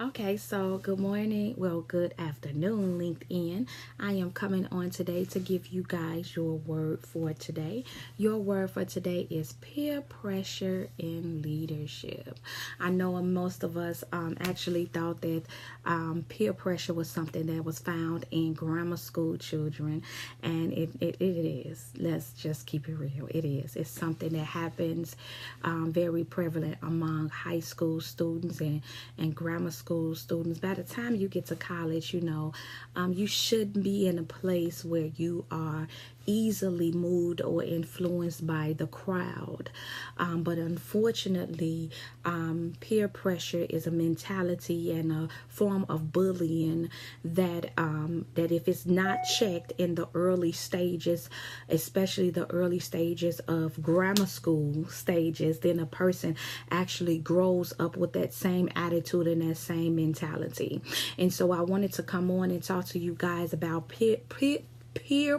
Okay, so good morning. Well, good afternoon, LinkedIn. I am coming on today to give you guys your word for today. Your word for today is peer pressure in leadership. I know most of us actually thought that peer pressure was something that was found in grammar school children, and it is. Let's just keep it real. It is. It's something that happens very prevalent among high school students and grammar school students. By the time you get to college, you shouldn't be in a place where you are easily moved or influenced by the crowd. But unfortunately, peer pressure is a mentality and a form of bullying that if it's not checked in the early stages, especially the early stages of grammar school stages, then a person actually grows up with that same attitude and that same mentality. And so I wanted to come on and talk to you guys about peer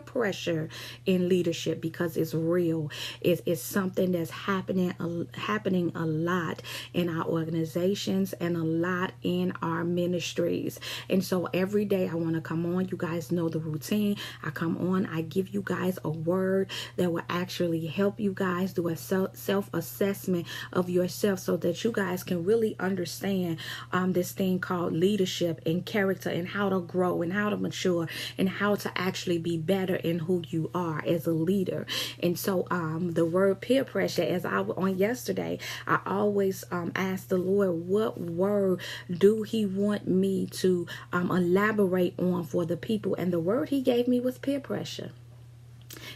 pressure in leadership because it's real. It's something that's happening a lot in our organizations and a lot in our ministries. And so every day I want to come on. You guys know the routine. I come on, I give you guys a word that will actually help you guys do a self-assessment of yourself so that you guys can really understand this thing called leadership and character and how to grow and how to mature and how to actually be better in who you are as a leader. And so the word peer pressure, as I on yesterday, I always ask the Lord, what word do he want me to elaborate on for the people? And the word he gave me was peer pressure.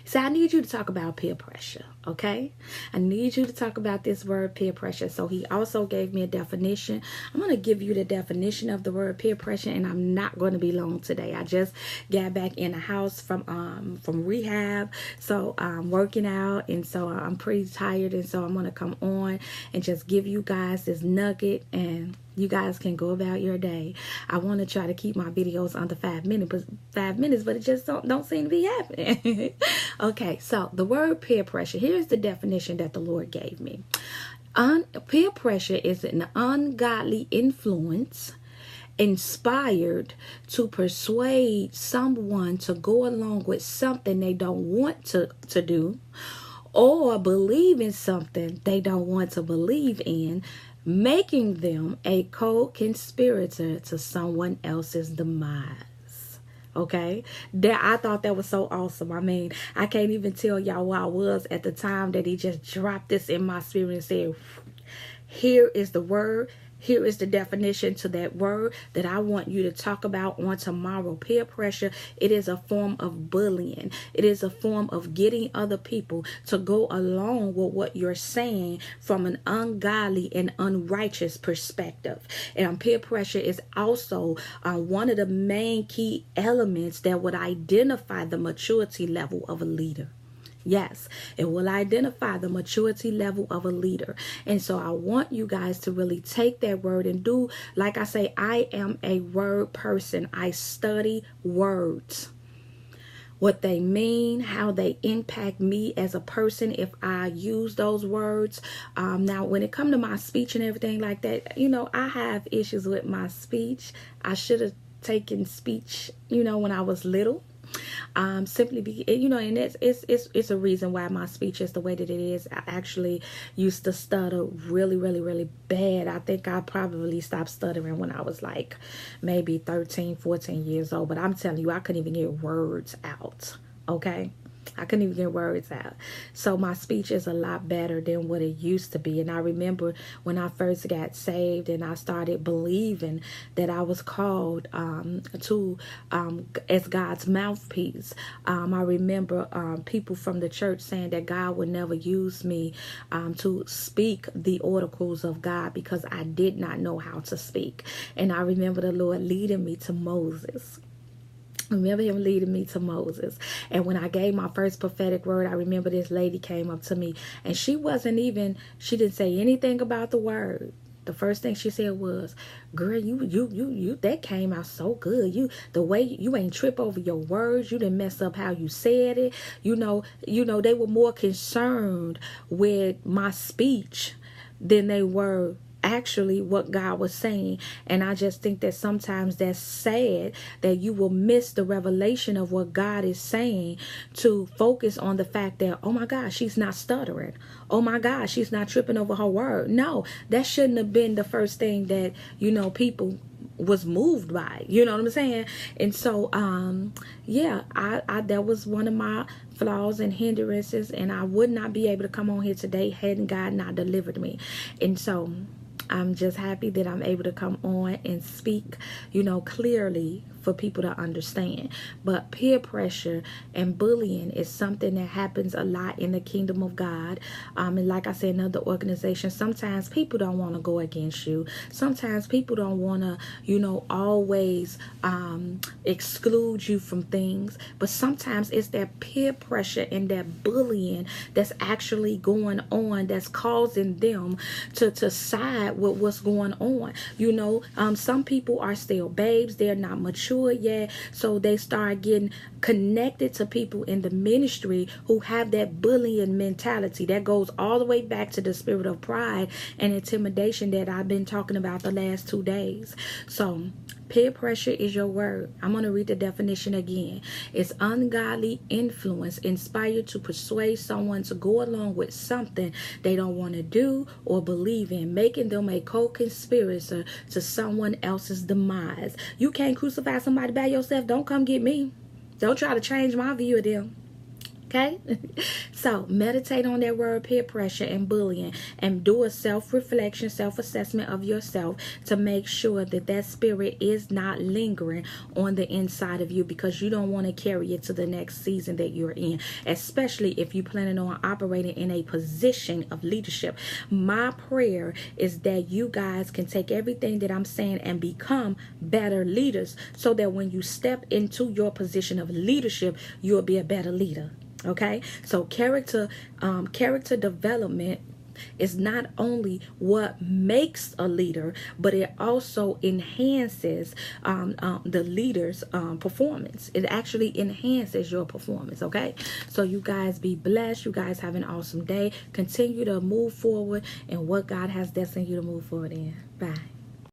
So I need you to talk about peer pressure, okay? I need you to talk about this word peer pressure. So he also gave me a definition. I'm going to give you the definition of the word peer pressure, and I'm not going to be long today. I just got back in the house from rehab, so I'm working out, and so I'm pretty tired, and so I'm going to come on and just give you guys this nugget, and you guys can go about your day. I want to try to keep my videos under 5 minutes, but it just don't seem to be happening. Okay, so the word peer pressure. Here's the definition that the Lord gave me. Peer pressure is an ungodly influence inspired to persuade someone to go along with something they don't want to do, or believe in something they don't want to believe in, making them a co-conspirator to someone else's demise. Okay, that I thought that was so awesome. I mean, I can't even tell y'all where I was at the time that he just dropped this in my spirit and said, here is the word. Here is the definition to that word that I want you to talk about on tomorrow. Peer pressure, it is a form of bullying. It is a form of getting other people to go along with what you're saying from an ungodly and unrighteous perspective. And peer pressure is also one of the main key elements that would identify the maturity level of a leader. Yes, it will identify the maturity level of a leader. And so I want you guys to really take that word and do, like I say, I am a word person. I study words, what they mean, how they impact me as a person if I use those words. Now, when it comes to my speech and everything like that, I have issues with my speech. I should have taken speech, when I was little. Simply be, and it's a reason why my speech is the way that it is. I actually used to stutter really, really, really bad. I think I probably stopped stuttering when I was like maybe 13, 14 years old. But I'm telling you, I couldn't even get words out. Okay. I couldn't even get words out. So my speech is a lot better than what it used to be. And I remember when I first got saved and I started believing that I was called as God's mouthpiece. I remember people from the church saying that God would never use me to speak the oracles of God because I did not know how to speak. And I remember the Lord leading me to Moses. I remember him leading me to Moses. And when I gave my first prophetic word, I remember this lady came up to me and she didn't say anything about the word. The first thing she said was, girl, you that came out so good. The way you ain't trip over your words, you didn't mess up how you said it. They were more concerned with my speech than they were actually what God was saying. And I just think that sometimes that's sad that you will miss the revelation of what God is saying to focus on the fact that, oh my God, she's not stuttering. Oh my God, she's not tripping over her word. No, that shouldn't have been the first thing that, people was moved by. You know what I'm saying? And so yeah, I that was one of my flaws and hindrances, and I would not be able to come on here today hadn't God not delivered me. And so I'm just happy that I'm able to come on and speak, clearly for people to understand. But peer pressure and bullying is something that happens a lot in the kingdom of God. And like I said, in other organizations, sometimes people don't want to go against you. Sometimes people don't want to, always exclude you from things. But sometimes it's that peer pressure and that bullying that's actually going on that's causing them to side with what's going on. Some people are still babes. They're not mature yet, so they start getting connected to people in the ministry who have that bullying mentality that goes all the way back to the spirit of pride and intimidation that I've been talking about the last 2 days. So peer pressure is your word. I'm going to read the definition again. It's ungodly influence inspired to persuade someone to go along with something they don't want to do or believe in, making them a co-conspirator to someone else's demise. You can't crucify somebody by yourself. Don't come get me. Don't try to change my view of them. Okay? So meditate on that word peer pressure and bullying, and do a self-reflection, self-assessment of yourself to make sure that that spirit is not lingering on the inside of you, because you don't want to carry it to the next season that you're in, especially if you're planning on operating in a position of leadership. My prayer is that you guys can take everything that I'm saying and become better leaders, so that when you step into your position of leadership, you'll be a better leader. Okay, so character development is not only what makes a leader, but it also enhances the leader's performance. It actually enhances your performance. Okay, so you guys be blessed. You guys have an awesome day. Continue to move forward in what God has destined you to move forward in. Bye.